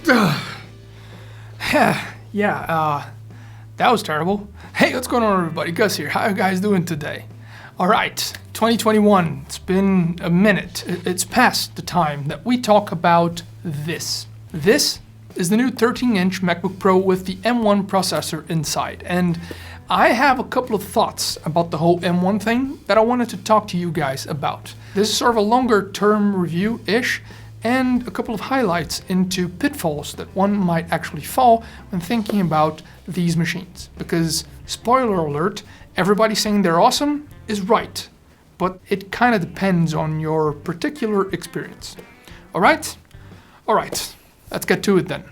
Yeah, that was terrible. Hey, what's going on, everybody? Gus here. How you guys doing today? All right, 2021. It's been a minute. It's past the time that we talk about this. This is the new 13-inch MacBook Pro with the M1 processor inside. And I have a couple of thoughts about the whole M1 thing that I wanted to talk to you guys about. This is sort of a longer term review-ish, and a couple of highlights into pitfalls that one might actually fall when thinking about these machines. Because, spoiler alert, everybody saying they're awesome is right, but it kind of depends on your particular experience. All right, let's get to it then.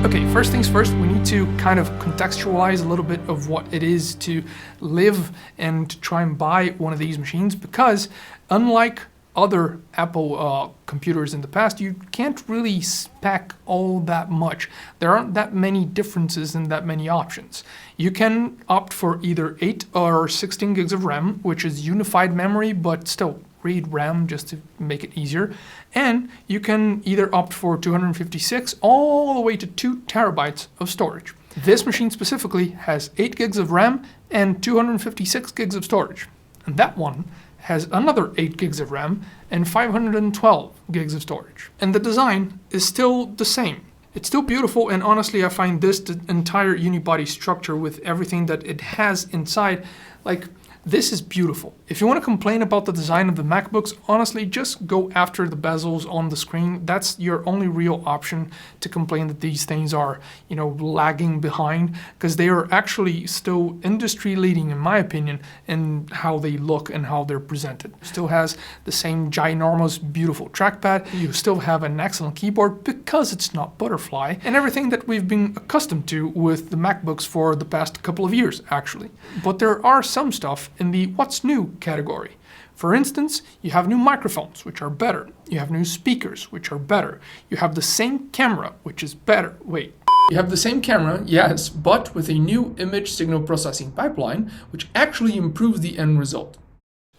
Okay, first things first, we need to kind of contextualize a little bit of what it is to live and try and buy one of these machines, because unlike other Apple computers in the past, you can't really spec all that much. There aren't that many differences and that many options. You can opt for either 8 or 16 gigs of RAM, which is unified memory, but still read RAM just to make it easier. And you can either opt for 256 all the way to 2 terabytes of storage. This machine specifically has 8 gigs of RAM and 256 gigs of storage. And that one has another 8 gigs of RAM and 512 gigs of storage. And the design is still the same. It's still beautiful, and honestly I find this the entire unibody structure with everything that it has inside, like, this is beautiful. If you want to complain about the design of the MacBooks, honestly, just go after the bezels on the screen. That's your only real option to complain that these things are, lagging behind, because they are actually still industry leading, in my opinion, in how they look and how they're presented. It still has the same ginormous, beautiful trackpad. You still have an excellent keyboard because it's not butterfly, and everything that we've been accustomed to with the MacBooks for the past couple of years, actually. But there are some stuff in the what's new category. For instance, you have new microphones, which are better. You have new speakers, which are better. You have the same camera, which is better. Wait. You have the same camera, yes, but with a new image signal processing pipeline, which actually improves the end result.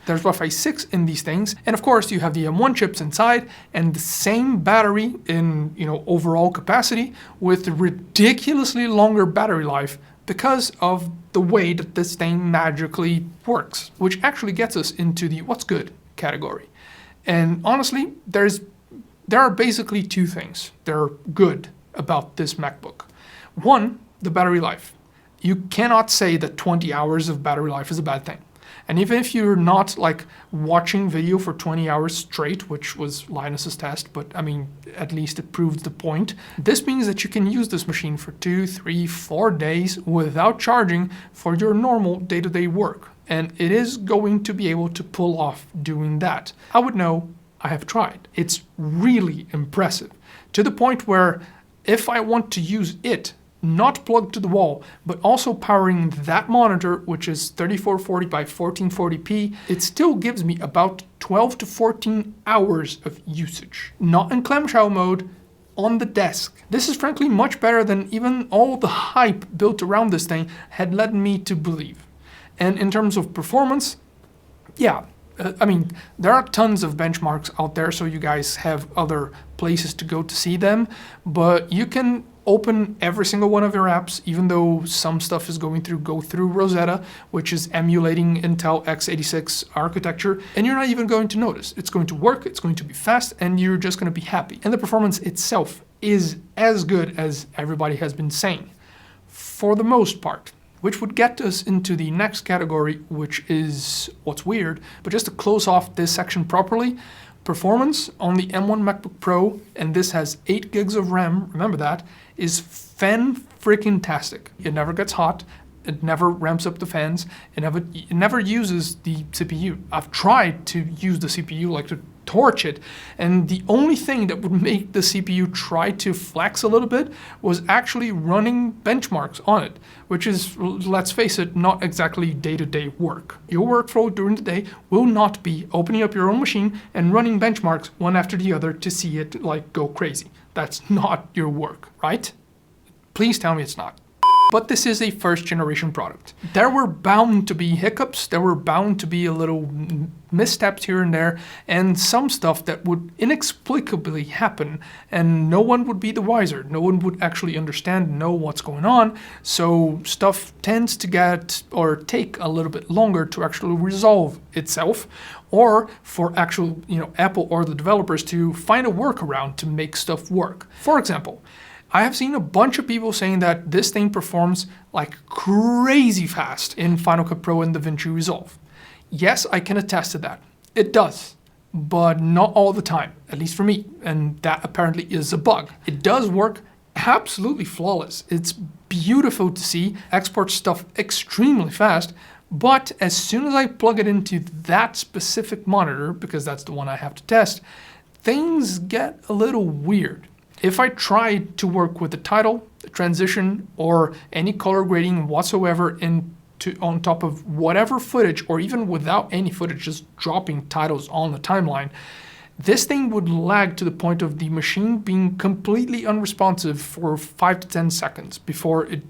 There's Wi-Fi 6 in these things, and of course you have the M1 chips inside and the same battery in, overall capacity, with ridiculously longer battery life because of the way that this thing magically works, which actually gets us into the what's good category. And honestly, there are basically two things that are good about this MacBook. One, the battery life. You cannot say that 20 hours of battery life is a bad thing. And even if you're not watching video for 20 hours straight, which was Linus's test, but I mean, at least it proves the point. This means that you can use this machine for 2, 3, 4 days without charging for your normal day-to-day work. And it is going to be able to pull off doing that. I would know, I have tried. It's really impressive, to the point where if I want to use it, not plugged to the wall, but also powering that monitor, which is 3440 by 1440p, it still gives me about 12 to 14 hours of usage. Not in clamshell mode, on the desk. This is frankly much better than even all the hype built around this thing had led me to believe. And in terms of performance, yeah, there are tons of benchmarks out there, so you guys have other places to go to see them, but you can open every single one of your apps, even though some stuff is go through Rosetta, which is emulating Intel x86 architecture, and you're not even going to notice. It's going to work, it's going to be fast, and you're just going to be happy. And the performance itself is as good as everybody has been saying, for the most part. Which would get us into the next category, which is what's weird. But just to close off this section properly, performance on the M1 MacBook Pro, and this has 8 gigs of RAM, remember that, is fan-freaking-tastic. It never gets hot, it never ramps up the fans, it never uses the CPU. I've tried to use the CPU, to torch it, and the only thing that would make the CPU try to flex a little bit was actually running benchmarks on it, which is, let's face it, not exactly day-to-day work. Your workflow during the day will not be opening up your own machine and running benchmarks one after the other to see it go crazy. That's not your work, right? Please tell me it's not. But this is a first generation product. There were bound to be hiccups, there were bound to be a little missteps here and there, and some stuff that would inexplicably happen, and no one would be the wiser. No one would actually understand, know what's going on, so stuff tends to get or take a little bit longer to actually resolve itself, or for actual, Apple or the developers to find a workaround to make stuff work. For example, I have seen a bunch of people saying that this thing performs like crazy fast in Final Cut Pro and DaVinci Resolve. Yes, I can attest to that. It does, but not all the time, at least for me, and that apparently is a bug. It does work absolutely flawless. It's beautiful to see, exports stuff extremely fast, but as soon as I plug it into that specific monitor, because that's the one I have to test, things get a little weird. If I tried to work with the title, the transition, or any color grading whatsoever on top of whatever footage, or even without any footage, just dropping titles on the timeline, this thing would lag to the point of the machine being completely unresponsive for 5 to 10 seconds before it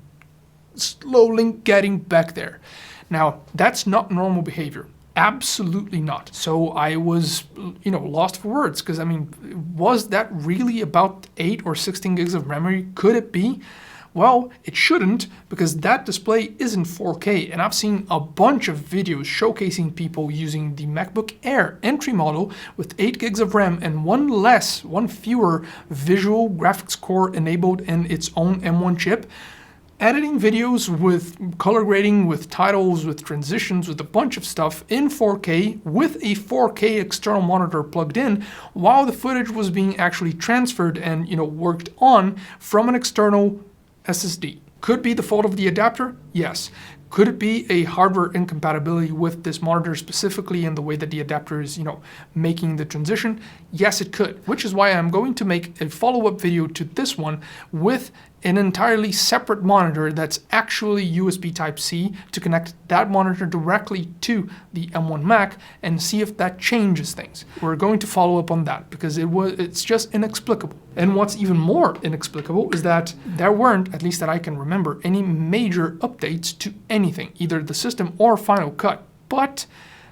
slowly getting back there. Now, that's not normal behavior. Absolutely not. So I was, lost for words, because was that really about 8 or 16 gigs of memory? Could it be? Well, it shouldn't, because that display isn't 4K, and I've seen a bunch of videos showcasing people using the MacBook Air entry model with 8 gigs of RAM and one fewer visual graphics core enabled in its own M1 chip, editing videos with color grading, with titles, with transitions, with a bunch of stuff in 4K with a 4K external monitor plugged in, while the footage was being actually transferred and worked on from an external SSD. Could be the fault of the adapter? Yes. Could it be a hardware incompatibility with this monitor specifically in the way that the adapter is, making the transition? Yes, it could, which is why I'm going to make a follow-up video to this one with an entirely separate monitor that's actually USB Type-C to connect that monitor directly to the M1 Mac and see if that changes things. We're going to follow up on that because it's just inexplicable. And what's even more inexplicable is that there weren't, at least that I can remember, any major updates to anything, either the system or Final Cut. But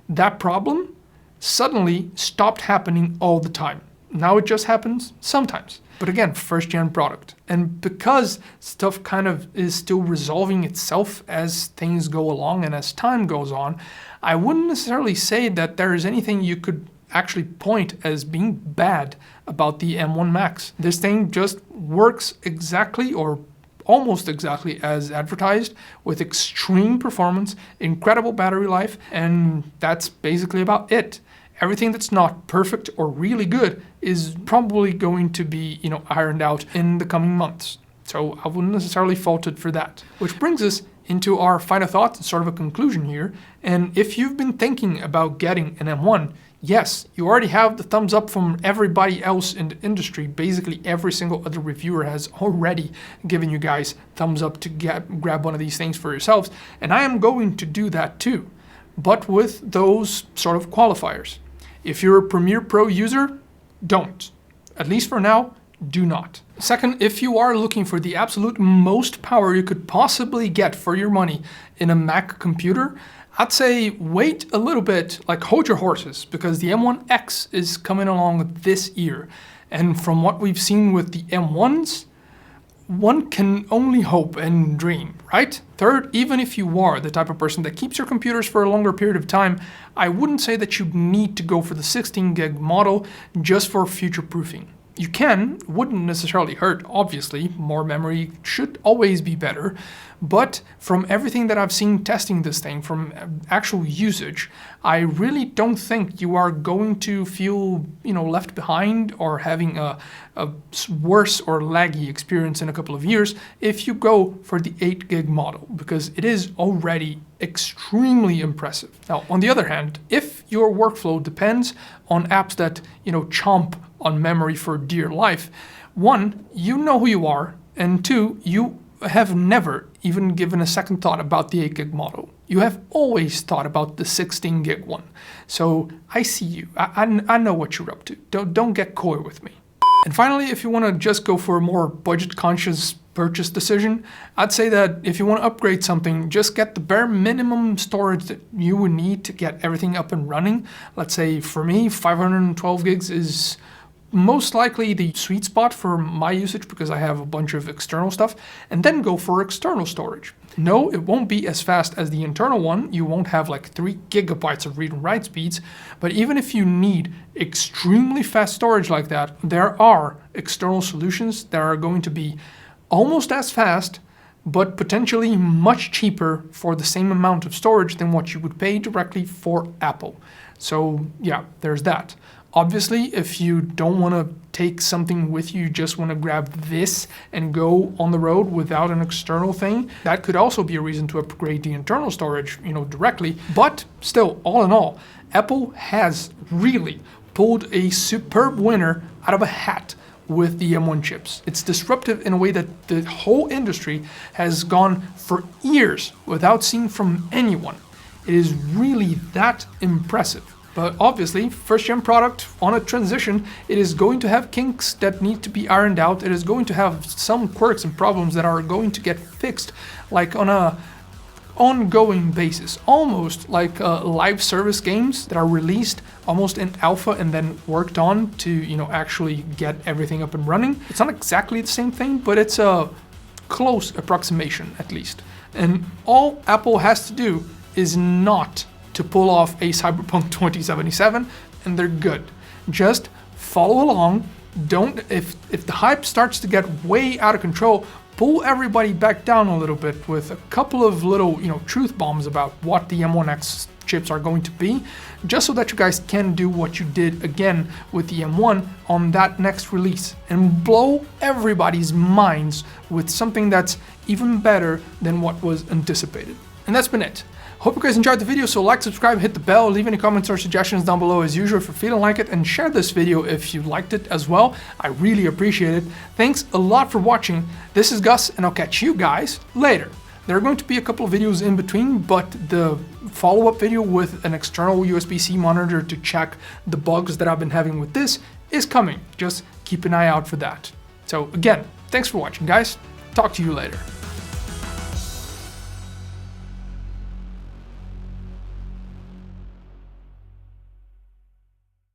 that problem suddenly stopped happening all the time. Now it just happens sometimes. But again, first gen product. And because stuff kind of is still resolving itself as things go along and as time goes on, I wouldn't necessarily say that there is anything you could actually point as being bad about the M1 Max. This thing just works exactly or almost exactly as advertised, with extreme performance, incredible battery life, and that's basically about it. Everything that's not perfect or really good is probably going to be, ironed out in the coming months. So I wouldn't necessarily fault it for that. Which brings us into our final thoughts, sort of a conclusion here. And if you've been thinking about getting an M1, yes, you already have the thumbs up from everybody else in the industry. Basically, every single other reviewer has already given you guys thumbs up to grab one of these things for yourselves. And I am going to do that too, but with those sort of qualifiers. If you're a Premiere Pro user, don't. At least for now, do not. Second, if you are looking for the absolute most power you could possibly get for your money in a Mac computer, I'd say wait a little bit, like hold your horses, because the M1X is coming along this year. And from what we've seen with the M1s, one can only hope and dream, right? Third, even if you are the type of person that keeps your computers for a longer period of time, I wouldn't say that you need to go for the 16 gig model just for future proofing. You can, wouldn't necessarily hurt, obviously, more memory should always be better, but from everything that I've seen testing this thing, from actual usage, I really don't think you are going to feel, left behind or having a worse or laggy experience in a couple of years if you go for the 8 gig model, because it is already extremely impressive. Now, on the other hand, if your workflow depends on apps that, chomp on memory for dear life, one, you know who you are, and two, you have never even given a second thought about the 8 gig model. You have always thought about the 16 gig one. So I see you. I know what you're up to. Don't get coy with me. And finally, if you want to just go for a more budget-conscious purchase decision, I'd say that if you want to upgrade something, just get the bare minimum storage that you would need to get everything up and running. Let's say for me, 512 gigs is most likely the sweet spot for my usage because I have a bunch of external stuff, and then go for external storage. No, it won't be as fast as the internal one. You won't have like 3 gigabytes of read and write speeds, but even if you need extremely fast storage like that, there are external solutions that are going to be almost as fast, but potentially much cheaper for the same amount of storage than what you would pay directly for Apple. So yeah, there's that. Obviously, if you don't want to take something with you, just want to grab this and go on the road without an external thing, that could also be a reason to upgrade the internal storage, directly. But still, all in all, Apple has really pulled a superb winner out of a hat with the M1 chips. It's disruptive in a way that the whole industry has gone for years without seeing from anyone. It is really that impressive. But obviously, first-gen product on a transition, it is going to have kinks that need to be ironed out. It is going to have some quirks and problems that are going to get fixed, like on a ongoing basis, almost like live service games that are released almost in alpha and then worked on to actually get everything up and running. It's not exactly the same thing, but it's a close approximation at least. And all Apple has to do is not to pull off a Cyberpunk 2077, and they're good. Just follow along. If the hype starts to get way out of control, pull everybody back down a little bit with a couple of little, truth bombs about what the M1X chips are going to be, just so that you guys can do what you did again with the M1 on that next release and blow everybody's minds with something that's even better than what was anticipated. And that's been it. Hope you guys enjoyed the video, so like, subscribe, hit the bell, leave any comments or suggestions down below as usual if you're feeling like it, and share this video if you liked it as well. I really appreciate it. Thanks a lot for watching. This is Gus, and I'll catch you guys later. There are going to be a couple of videos in between, but the follow-up video with an external USB-C monitor to check the bugs that I've been having with this is coming. Just keep an eye out for that. So again, thanks for watching, guys. Talk to you later.